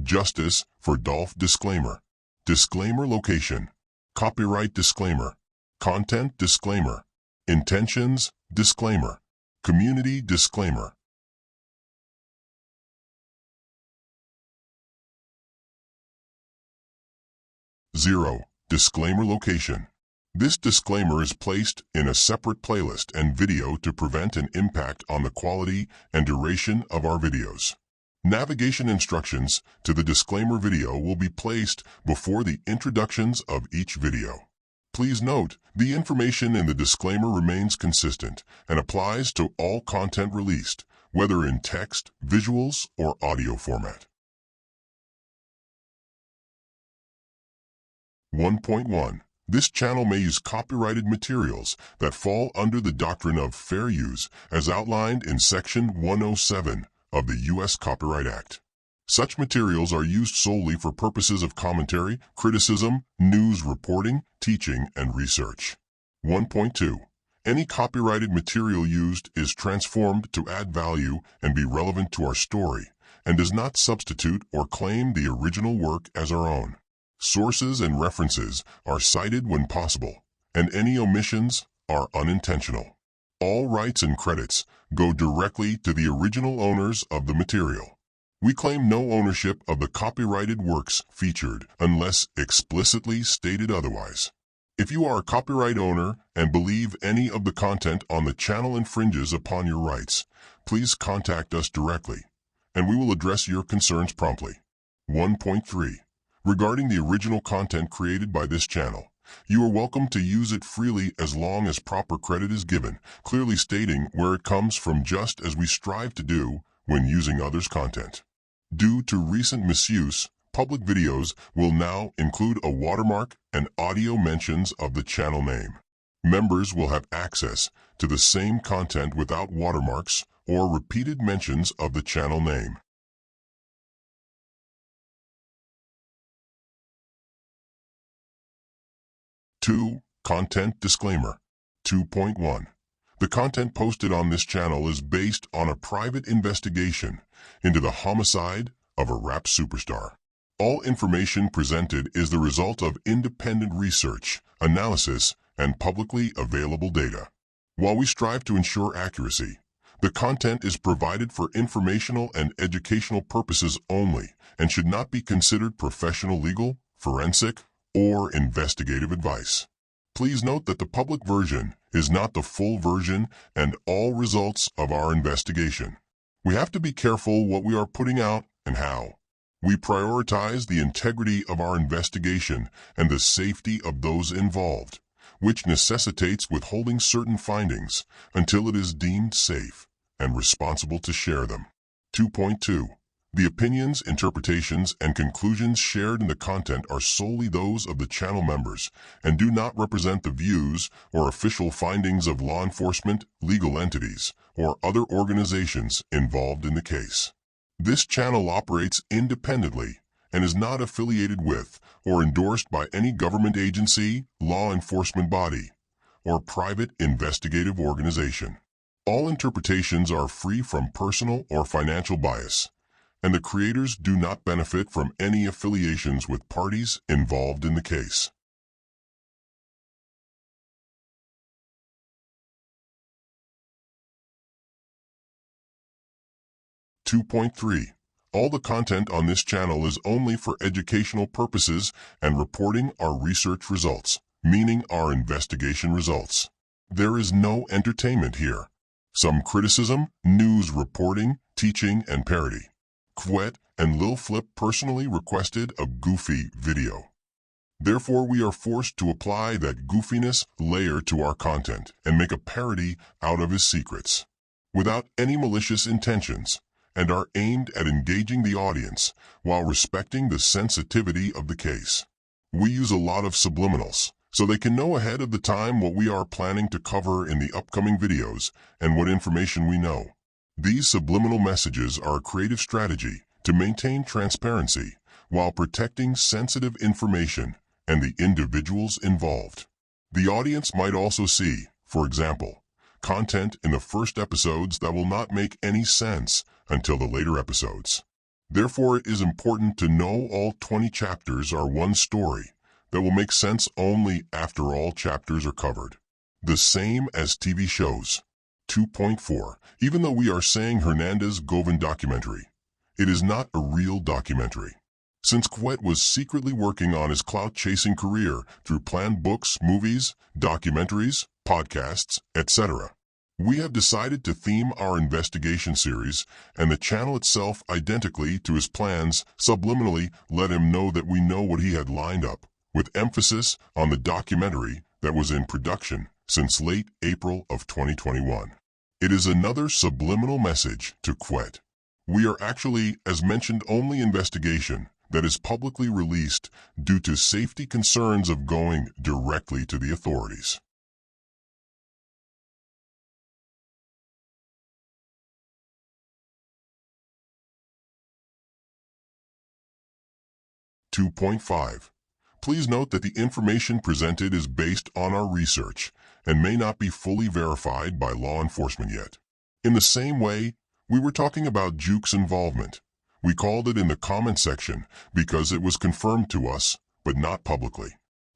Justice for Dolph disclaimer. Disclaimer location. Copyright disclaimer. Content disclaimer. Intentions disclaimer. Community disclaimer. Zero. Disclaimer location. This disclaimer is placed in a separate playlist and video to prevent an impact on the quality and duration of our videos. Navigation instructions to the disclaimer video will be placed before the introductions of each video. Please note, the information in the disclaimer remains consistent and applies to all content released, whether in text, visuals, or audio format. 1.1. This channel may use copyrighted materials that fall under the doctrine of fair use as outlined in Section 107 of the U.S. Copyright Act. Such materials are used solely for purposes of commentary, criticism, news reporting, teaching, and research. 1.2. Any copyrighted material used is transformed to add value and be relevant to our story, and does not substitute or claim the original work as our own. Sources and references are cited when possible, and any omissions are unintentional. All rights and credits go directly to the original owners of the material. We claim no ownership of the copyrighted works featured unless explicitly stated otherwise. If you are a copyright owner and believe any of the content on the channel infringes upon your rights, please contact us directly, and we will address your concerns promptly. 1.3. Regarding the original content created by this channel, you are welcome to use it freely as long as proper credit is given, clearly stating where it comes from, just as we strive to do when using others' content. Due to recent misuse, public videos will now include a watermark and audio mentions of the channel name. Members will have access to the same content without watermarks or repeated mentions of the channel name. 2. Content disclaimer. 2.1. The content posted on this channel is based on a private investigation into the homicide of a rap superstar. All information presented is the result of independent research, analysis, and publicly available data. While we strive to ensure accuracy, the content is provided for informational and educational purposes only and should not be considered professional legal, forensic, or investigative advice. Please note that the public version is not the full version and all results of our investigation. We have to be careful what we are putting out and how. We prioritize the integrity of our investigation and the safety of those involved, which necessitates withholding certain findings until it is deemed safe and responsible to share them. 2.2. The opinions, interpretations, and conclusions shared in the content are solely those of the channel members and do not represent the views or official findings of law enforcement, legal entities, or other organizations involved in the case. This channel operates independently and is not affiliated with or endorsed by any government agency, law enforcement body, or private investigative organization. All interpretations are free from personal or financial bias, and the creators do not benefit from any affiliations with parties involved in the case. (2.3) All the content on this channel is only for educational purposes and reporting our research results, meaning our investigation results. There is no entertainment here. Some criticism, news reporting, teaching, and parody. Quet and Lil Flip personally requested a goofy video. Therefore, we are forced to apply that goofiness layer to our content and make a parody out of his secrets, without any malicious intentions, and are aimed at engaging the audience while respecting the sensitivity of the case. We use a lot of subliminals, so they can know ahead of the time what we are planning to cover in the upcoming videos and what information we know. These subliminal messages are a creative strategy to maintain transparency while protecting sensitive information and the individuals involved. The audience might also see, for example, content in the first episodes that will not make any sense until the later episodes. Therefore, it is important to know all 20 chapters are one story that will make sense only after all chapters are covered. The same as TV shows. 2.4. Even though we are saying Hernandez-Govan documentary, it is not a real documentary. Since Quet was secretly working on his clout-chasing career through planned books, movies, documentaries, podcasts, etc., we have decided to theme our investigation series and the channel itself identically to his plans, subliminally let him know that we know what he had lined up, with emphasis on the documentary that was in production since late April of 2021. It is another subliminal message to Quet. We are actually, as mentioned, only investigation that is publicly released due to safety concerns of going directly to the authorities. (2.5) Please note that the information presented is based on our research and may not be fully verified by law enforcement yet. In the same way, we were talking about Juke's involvement. We called it in the comment section because it was confirmed to us, but not publicly.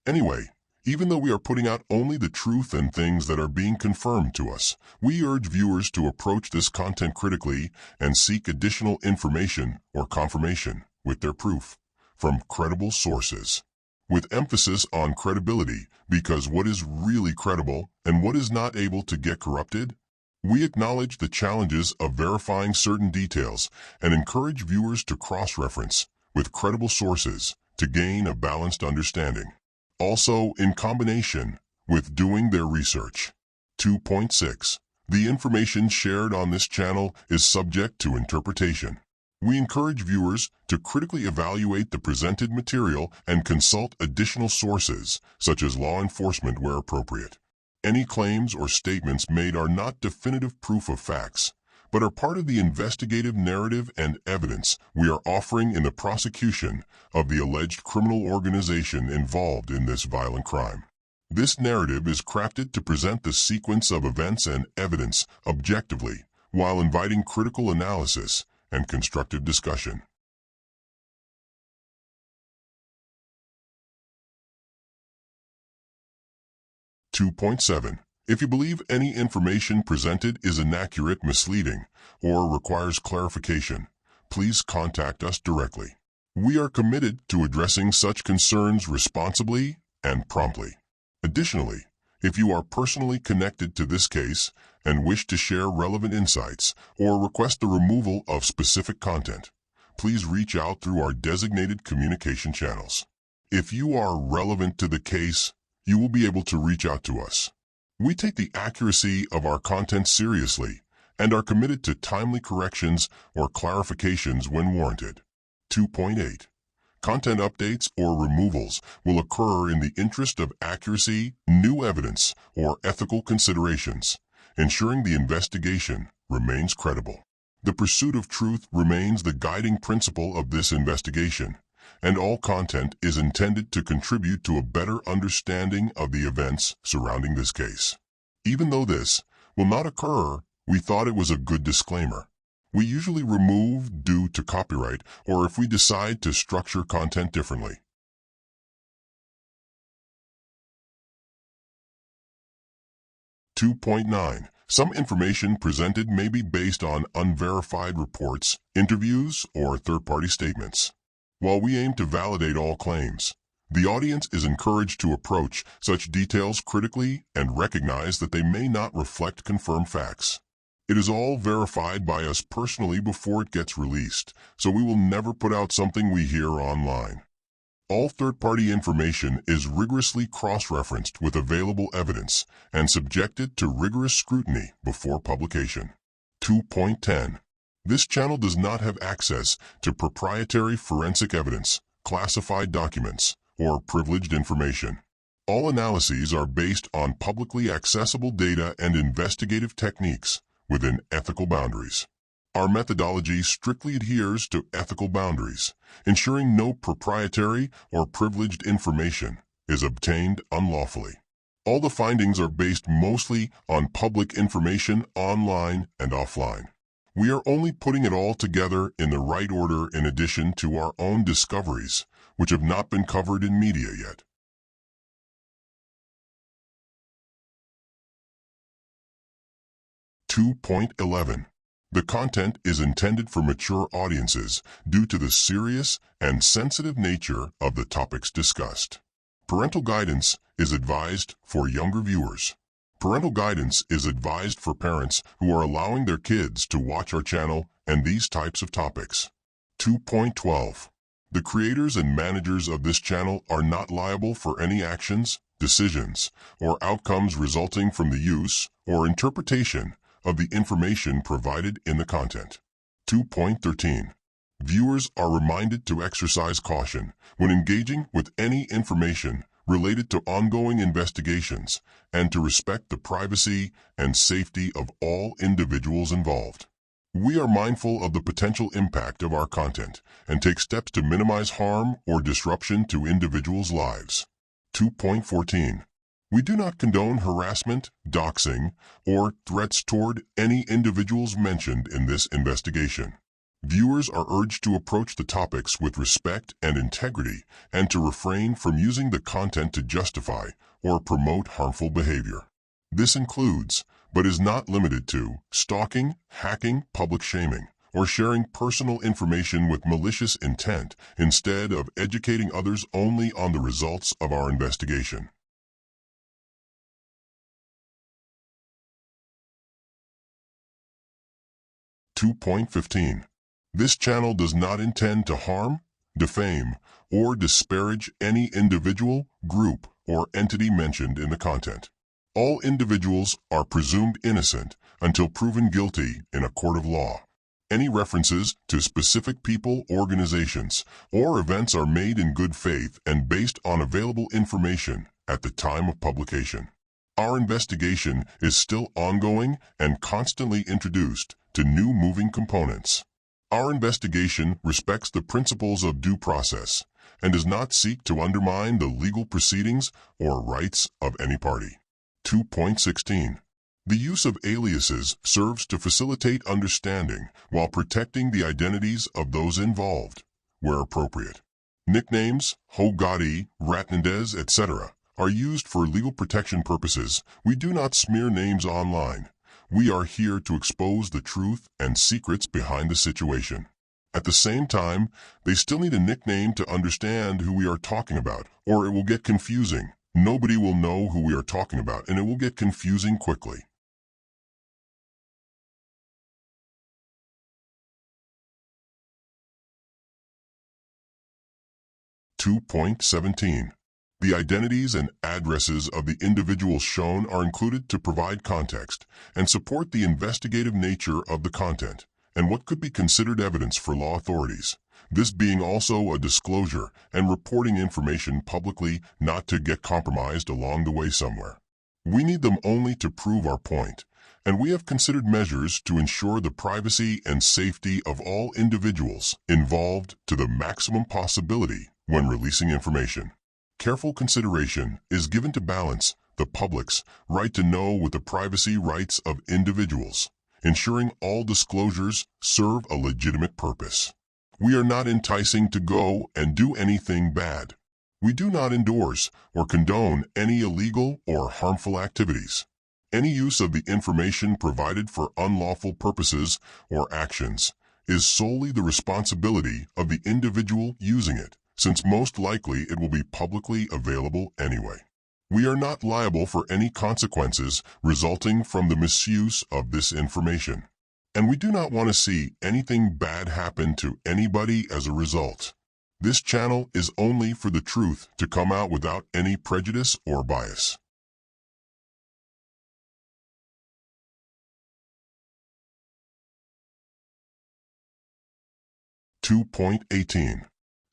Anyway, even though we are putting out only the truth and things that are being confirmed to us, we urge viewers to approach this content critically and seek additional information or confirmation with their proof from credible sources, with emphasis on credibility, because what is really credible and what is not able to get corrupted? We acknowledge the challenges of verifying certain details and encourage viewers to cross-reference with credible sources to gain a balanced understanding. Also, in combination with doing their research. 2.6. The information shared on this channel is subject to interpretation. We encourage viewers to critically evaluate the presented material and consult additional sources, such as law enforcement where appropriate. Any claims or statements made are not definitive proof of facts, but are part of the investigative narrative and evidence we are offering in the prosecution of the alleged criminal organization involved in this violent crime. This narrative is crafted to present the sequence of events and evidence objectively, while inviting critical analysis and constructive discussion. 2.7. If you believe any information presented is inaccurate, misleading, or requires clarification, please contact us directly. We are committed to addressing such concerns responsibly and promptly. Additionally, if you are personally connected to this case and wish to share relevant insights or request the removal of specific content, please reach out through our designated communication channels. If you are relevant to the case, you will be able to reach out to us. We take the accuracy of our content seriously and are committed to timely corrections or clarifications when warranted. 2.8. Content updates or removals will occur in the interest of accuracy, new evidence, or ethical considerations, ensuring the investigation remains credible. The pursuit of truth remains the guiding principle of this investigation, and all content is intended to contribute to a better understanding of the events surrounding this case. Even though this will not occur, we thought it was a good disclaimer. We usually remove due to copyright or if we decide to structure content differently. 2.9. Some information presented may be based on unverified reports, interviews, or third-party statements. While we aim to validate all claims, the audience is encouraged to approach such details critically and recognize that they may not reflect confirmed facts. It is all verified by us personally before it gets released, so we will never put out something we hear online. All third-party information is rigorously cross-referenced with available evidence and subjected to rigorous scrutiny before publication. 2.10. This channel does not have access to proprietary forensic evidence, classified documents, or privileged information. All analyses are based on publicly accessible data and investigative techniques within ethical boundaries. Our methodology strictly adheres to ethical boundaries, ensuring no proprietary or privileged information is obtained unlawfully. All the findings are based mostly on public information online and offline. We are only putting it all together in the right order in addition to our own discoveries, which have not been covered in media yet. .11. The content is intended for mature audiences due to the serious and sensitive nature of the topics discussed. Parental guidance is advised for younger viewers. Parental guidance is advised for parents who are allowing their kids to watch our channel and these types of topics. 2.12. The creators and managers of this channel are not liable for any actions, decisions, or outcomes resulting from the use or interpretation of the information provided in the content. 2.13. Viewers are reminded to exercise caution when engaging with any information related to ongoing investigations and to respect the privacy and safety of all individuals involved. We are mindful of the potential impact of our content and take steps to minimize harm or disruption to individuals' lives. 2.14. We do not condone harassment, doxing, or threats toward any individuals mentioned in this investigation. Viewers are urged to approach the topics with respect and integrity and to refrain from using the content to justify or promote harmful behavior. This includes, but is not limited to, stalking, hacking, public shaming, or sharing personal information with malicious intent instead of educating others only on the results of our investigation. .15. This channel does not intend to harm, defame, or disparage any individual, group, or entity mentioned in the content. All individuals are presumed innocent until proven guilty in a court of law. Any references to specific people, organizations, or events are made in good faith and based on available information at the time of publication. Our investigation is still ongoing and constantly introduced to new moving components. Our investigation respects the principles of due process and does not seek to undermine the legal proceedings or rights of any party. 2.16. The use of aliases serves to facilitate understanding while protecting the identities of those involved, where appropriate. Nicknames, Hogadi, Ratnandez, etc. are used for legal protection purposes. We do not smear names online. We are here to expose the truth and secrets behind the situation. At the same time, they still need a nickname to understand who we are talking about, or it will get confusing. Nobody will know who we are talking about, and it will get confusing quickly. .17. The identities and addresses of the individuals shown are included to provide context and support the investigative nature of the content and what could be considered evidence for law authorities. This being also a disclosure and reporting information publicly not to get compromised along the way somewhere. We need them only to prove our point, and we have considered measures to ensure the privacy and safety of all individuals involved to the maximum possibility when releasing information. Careful consideration is given to balance the public's right to know with the privacy rights of individuals, ensuring all disclosures serve a legitimate purpose. We are not enticing to go and do anything bad. We do not endorse or condone any illegal or harmful activities. Any use of the information provided for unlawful purposes or actions is solely the responsibility of the individual using it, since most likely it will be publicly available anyway. We are not liable for any consequences resulting from the misuse of this information, and we do not want to see anything bad happen to anybody as a result. This channel is only for the truth to come out without any prejudice or bias. .18.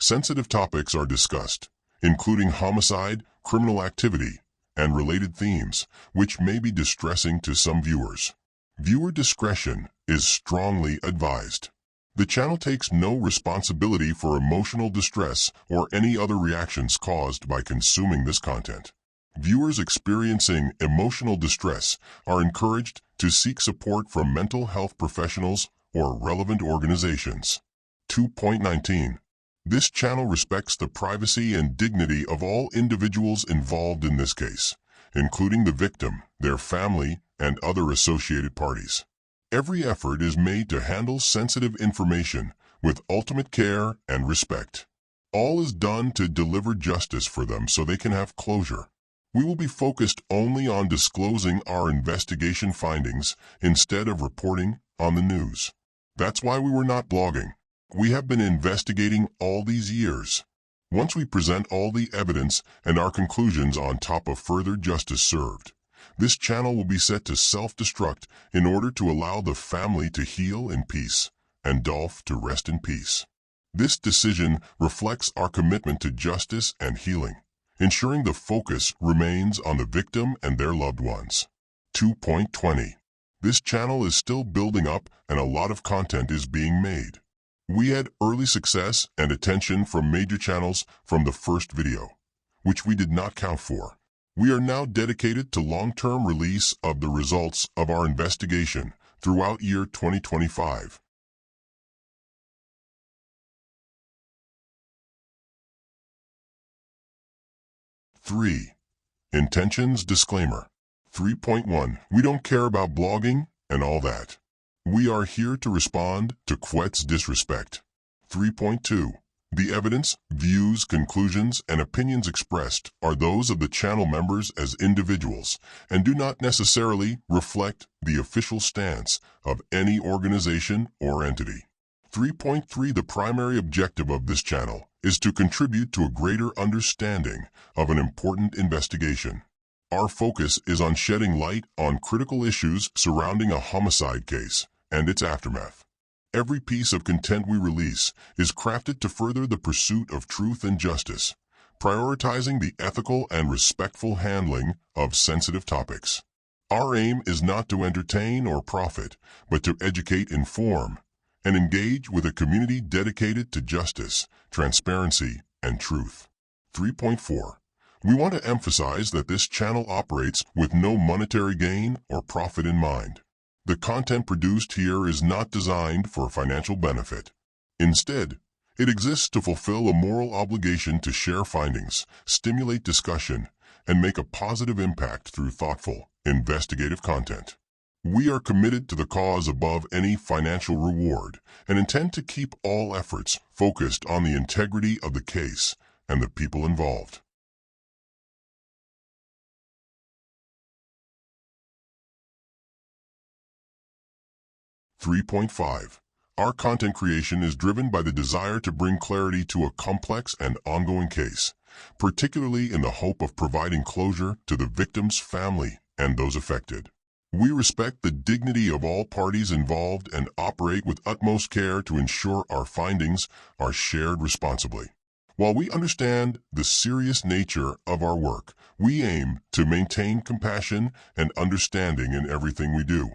Sensitive topics are discussed, including homicide, criminal activity, and related themes, which may be distressing to some viewers. Viewer discretion is strongly advised. The channel takes no responsibility for emotional distress or any other reactions caused by consuming this content. Viewers experiencing emotional distress are encouraged to seek support from mental health professionals or relevant organizations. 2.19. This channel respects the privacy and dignity of all individuals involved in this case, including the victim, their family, and other associated parties. Every effort is made to handle sensitive information with ultimate care and respect. All is done to deliver justice for them so they can have closure. We will be focused only on disclosing our investigation findings instead of reporting on the news. That's why we were not blogging. We have been investigating all these years. Once we present all the evidence and our conclusions on top of further justice served, this channel will be set to self-destruct in order to allow the family to heal in peace and Dolph to rest in peace. This decision reflects our commitment to justice and healing, ensuring the focus remains on the victim and their loved ones. 2.20. This channel is still building up and a lot of content is being made. We had early success and attention from major channels from the first video, which we did not count for. We are now dedicated to long-term release of the results of our investigation throughout year 2025. 3. Intentions Disclaimer. 3.1. We don't care about blogging and all that. We are here to respond to Quet's disrespect. 3.2. The evidence, views, conclusions, and opinions expressed are those of the channel members as individuals and do not necessarily reflect the official stance of any organization or entity. 3.3. The primary objective of this channel is to contribute to a greater understanding of an important investigation. Our focus is on shedding light on critical issues surrounding a homicide case and its aftermath. Every piece of content we release is crafted to further the pursuit of truth and justice, prioritizing the ethical and respectful handling of sensitive topics. Our aim is not to entertain or profit, but to educate, inform, and engage with a community dedicated to justice, transparency, and truth. 3.4. We want to emphasize that this channel operates with no monetary gain or profit in mind. The content produced here is not designed for financial benefit. Instead, it exists to fulfill a moral obligation to share findings, stimulate discussion, and make a positive impact through thoughtful, investigative content. We are committed to the cause above any financial reward and intend to keep all efforts focused on the integrity of the case and the people involved. 3.5. Our content creation is driven by the desire to bring clarity to a complex and ongoing case, particularly in the hope of providing closure to the victim's family and those affected. We respect the dignity of all parties involved and operate with utmost care to ensure our findings are shared responsibly. While we understand the serious nature of our work, we aim to maintain compassion and understanding in everything we do.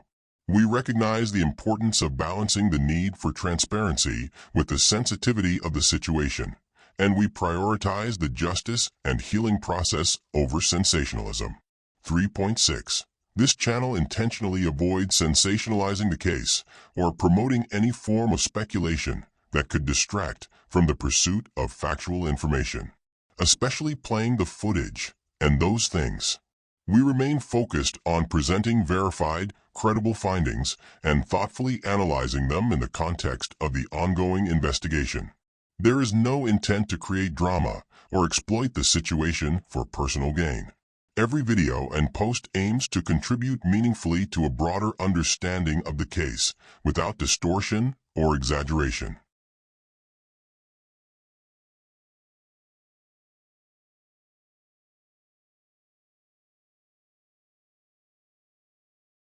We recognize the importance of balancing the need for transparency with the sensitivity of the situation, and we prioritize the justice and healing process over sensationalism. 3.6. This channel intentionally avoids sensationalizing the case or promoting any form of speculation that could distract from the pursuit of factual information, especially playing the footage and those things. We remain focused on presenting verified, credible findings and thoughtfully analyzing them in the context of the ongoing investigation. There is no intent to create drama or exploit the situation for personal gain. Every video and post aims to contribute meaningfully to a broader understanding of the case without distortion or exaggeration.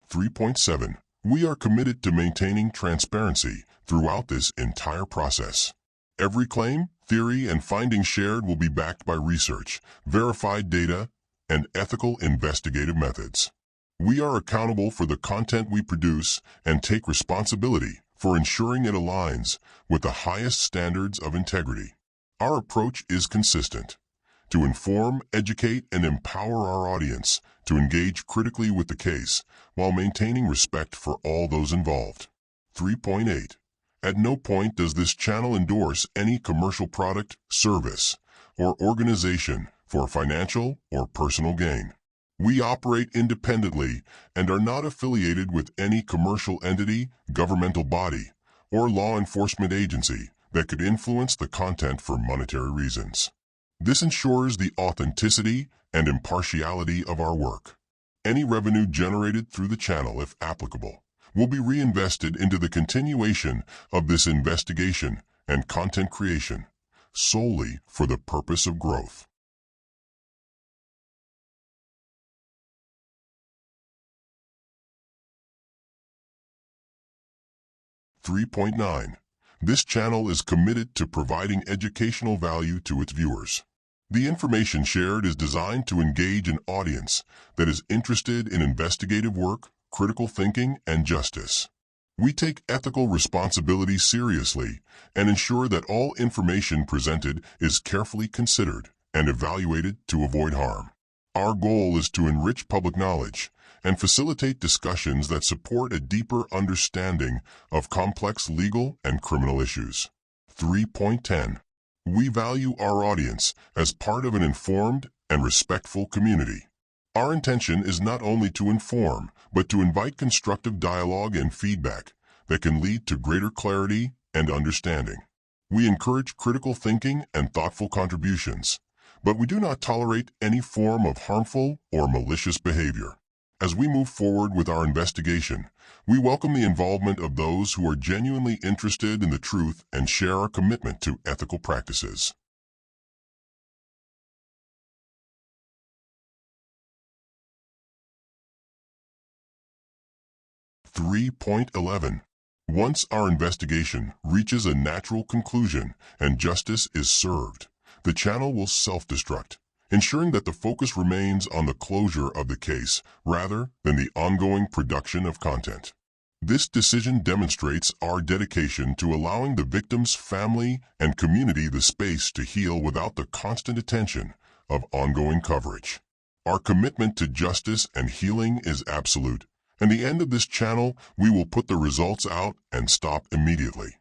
3.7. We are committed to maintaining transparency throughout this entire process. Every claim, theory, and finding shared will be backed by research, verified data, and ethical investigative methods. We are accountable for the content we produce and take responsibility for ensuring it aligns with the highest standards of integrity. Our approach is consistent: to inform, educate, and empower our audience to engage critically with the case while maintaining respect for all those involved. 3.8. At no point does this channel endorse any commercial product, service, or organization for financial or personal gain. We operate independently and are not affiliated with any commercial entity, governmental body, or law enforcement agency that could influence the content for monetary reasons. This ensures the authenticity and impartiality of our work. Any revenue generated through the channel, if applicable, will be reinvested into the continuation of this investigation and content creation, solely for the purpose of growth. (3.9) This channel is committed to providing educational value to its viewers. The information shared is designed to engage an audience that is interested in investigative work, critical thinking, and justice. We take ethical responsibility seriously and ensure that all information presented is carefully considered and evaluated to avoid harm. Our goal is to enrich public knowledge and facilitate discussions that support a deeper understanding of complex legal and criminal issues. 3.10. We value our audience as part of an informed and respectful community. Our intention is not only to inform, but to invite constructive dialogue and feedback that can lead to greater clarity and understanding. We encourage critical thinking and thoughtful contributions, but we do not tolerate any form of harmful or malicious behavior. As we move forward with our investigation, we welcome the involvement of those who are genuinely interested in the truth and share our commitment to ethical practices. (3.11) Once our investigation reaches a natural conclusion and justice is served, the channel will self-destruct, ensuring that the focus remains on the closure of the case rather than the ongoing production of content. This decision demonstrates our dedication to allowing the victim's family and community the space to heal without the constant attention of ongoing coverage. Our commitment to justice and healing is absolute. At the end of this channel, we will put the results out and stop immediately.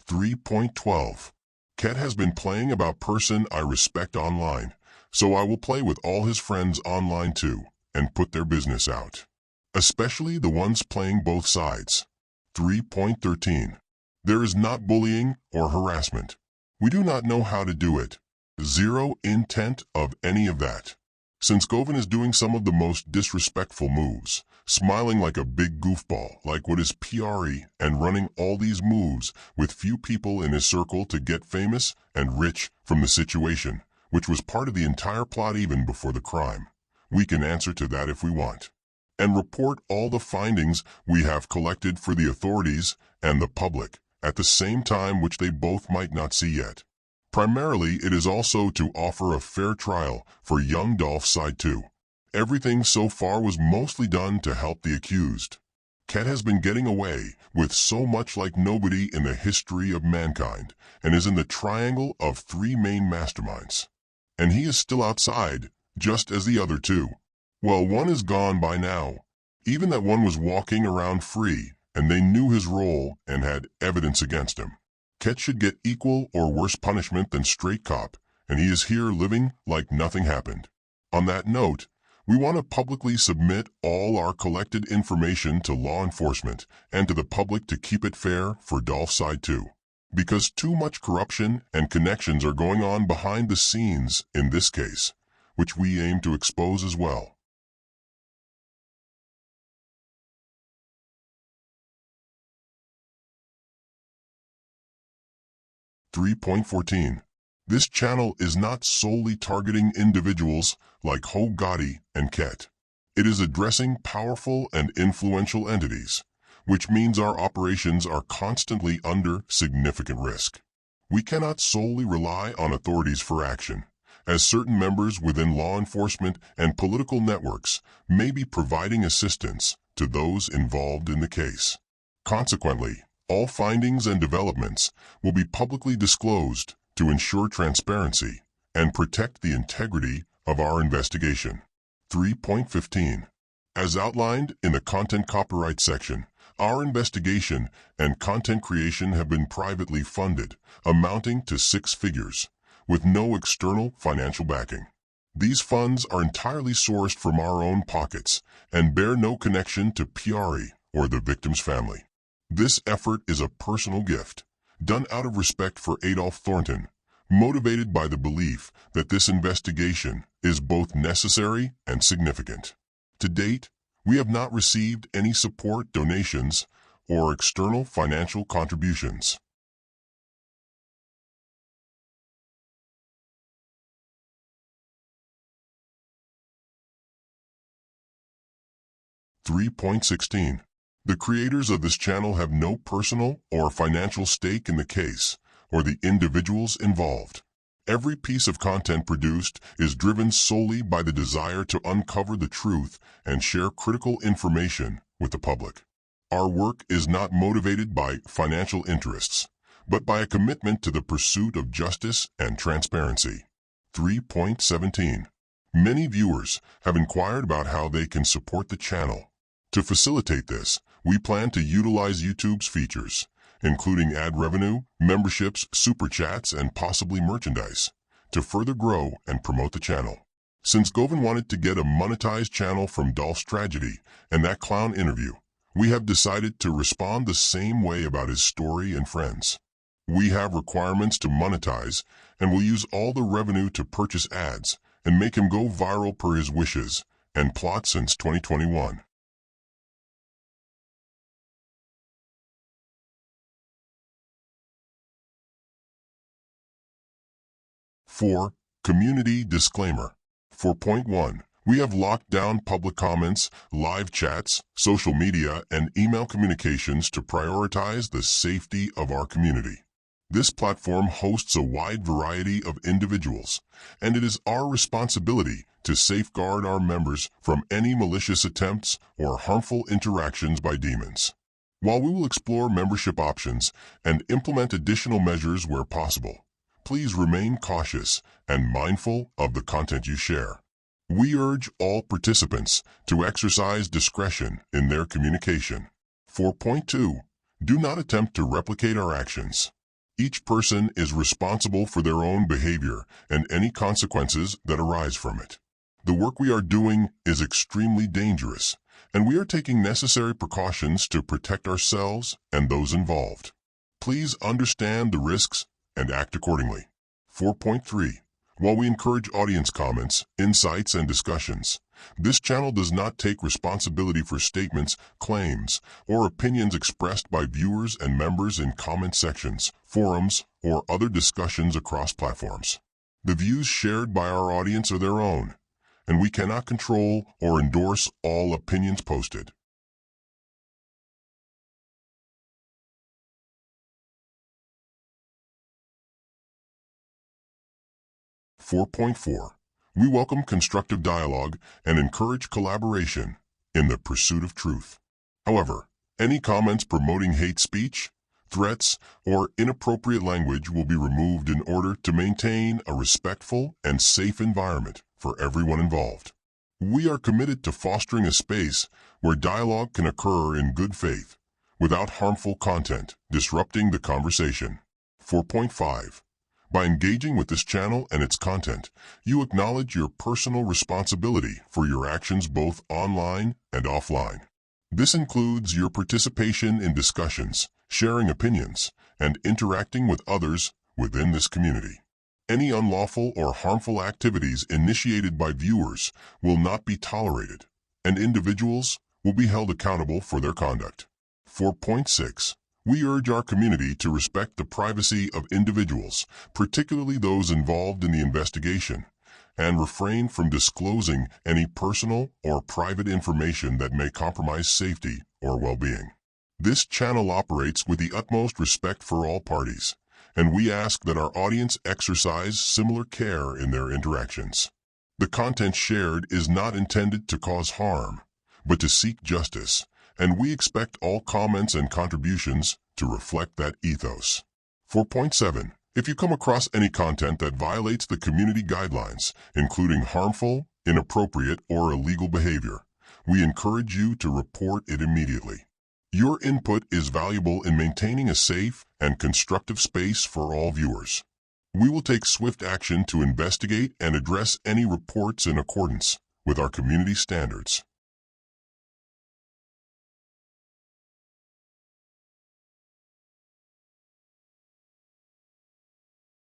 (3.12) Ket has been playing about person I respect online, so I will play with all his friends online too, and put their business out. Especially the ones playing both sides. 3.13. There is not bullying or harassment. We do not know how to do it. Zero intent of any of that. Since Govan is doing some of the most disrespectful moves, smiling like a big goofball, like what is Parody, and running all these moves with few people in his circle to get famous and rich from the situation, which was part of the entire plot even before the crime. We can answer to that if we want. And report all the findings we have collected for the authorities and the public at the same time, which they both might not see yet. Primarily, it is also to offer a fair trial for young Dolph's side too. Everything so far was mostly done to help the accused. Ket has been getting away with so much like nobody in the history of mankind, and is in the triangle of three main masterminds. And he is still outside, just as the other two. Well, one is gone by now. Even that one was walking around free, and they knew his role and had evidence against him. Ket should get equal or worse punishment than straight cop, and he is here living like nothing happened. On that note, we want to publicly submit all our collected information to law enforcement and to the public to keep it fair for Dolph's side too. Because too much corruption and connections are going on behind the scenes in this case, which we aim to expose as well. 3.14. This channel is not solely targeting individuals like Ho Gotti and Ket. It is addressing powerful and influential entities, which means our operations are constantly under significant risk. We cannot solely rely on authorities for action, as certain members within law enforcement and political networks may be providing assistance to those involved in the case. Consequently, all findings and developments will be publicly disclosed to ensure transparency and protect the integrity of our investigation. 3.15. As outlined in the Content Copyright section, our investigation and content creation have been privately funded, amounting to 6 figures, with no external financial backing. These funds are entirely sourced from our own pockets and bear no connection to Parody or the victim's family. This effort is a personal gift, done out of respect for Adolph Thornton, motivated by the belief that this investigation is both necessary and significant. To date, we have not received any support, donations, or external financial contributions. (3.16) The creators of this channel have no personal or financial stake in the case or the individuals involved. Every piece of content produced is driven solely by the desire to uncover the truth and share critical information with the public. Our work is not motivated by financial interests, but by a commitment to the pursuit of justice and transparency. 3.17. Many viewers have inquired about how they can support the channel. To facilitate this, we plan to utilize YouTube's features, including ad revenue, memberships, super chats, and possibly merchandise, to further grow and promote the channel. Since Govan wanted to get a monetized channel from Dolph's tragedy and that clown interview, we have decided to respond the same way about his story and friends. We have requirements to monetize and will use all the revenue to purchase ads and make him go viral per his wishes and plot since 2021. (4) Community disclaimer. 4.1. We have locked down public comments, live chats, social media, and email communications to prioritize the safety of our community. This platform hosts a wide variety of individuals, and it is our responsibility to safeguard our members from any malicious attempts or harmful interactions by demons. While we will explore membership options and implement additional measures where possible, please remain cautious and mindful of the content you share. We urge all participants to exercise discretion in their communication. 4.2. Do not attempt to replicate our actions. Each person is responsible for their own behavior and any consequences that arise from it. The work we are doing is extremely dangerous, and we are taking necessary precautions to protect ourselves and those involved. Please understand the risks and act accordingly. 4.3. While we encourage audience comments, insights, and discussions, this channel does not take responsibility for statements, claims, or opinions expressed by viewers and members in comment sections, forums, or other discussions across platforms. The views shared by our audience are their own, and we cannot control or endorse all opinions posted. 4.4. We welcome constructive dialogue and encourage collaboration in the pursuit of truth. However, any comments promoting hate speech, threats, or inappropriate language will be removed in order to maintain a respectful and safe environment for everyone involved. We are committed to fostering a space where dialogue can occur in good faith, without harmful content disrupting the conversation. 4.5. By engaging with this channel and its content, you acknowledge your personal responsibility for your actions both online and offline. This includes your participation in discussions, sharing opinions, and interacting with others within this community. Any unlawful or harmful activities initiated by viewers will not be tolerated, and individuals will be held accountable for their conduct. 4.6. We urge our community to respect the privacy of individuals, particularly those involved in the investigation, and refrain from disclosing any personal or private information that may compromise safety or well-being. This channel operates with the utmost respect for all parties, and we ask that our audience exercise similar care in their interactions. The content shared is not intended to cause harm, but to seek justice, and we expect all comments and contributions to reflect that ethos. 4.7. If you come across any content that violates the community guidelines, including harmful, inappropriate, or illegal behavior, we encourage you to report it immediately. Your input is valuable in maintaining a safe and constructive space for all viewers. We will take swift action to investigate and address any reports in accordance with our community standards.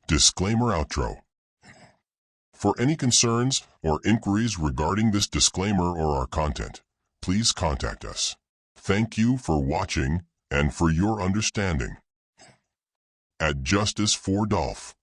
Disclaimer outro. For any concerns or inquiries regarding this disclaimer or our content, please contact us. Thank you for watching and for your understanding. At Justice for Dolph.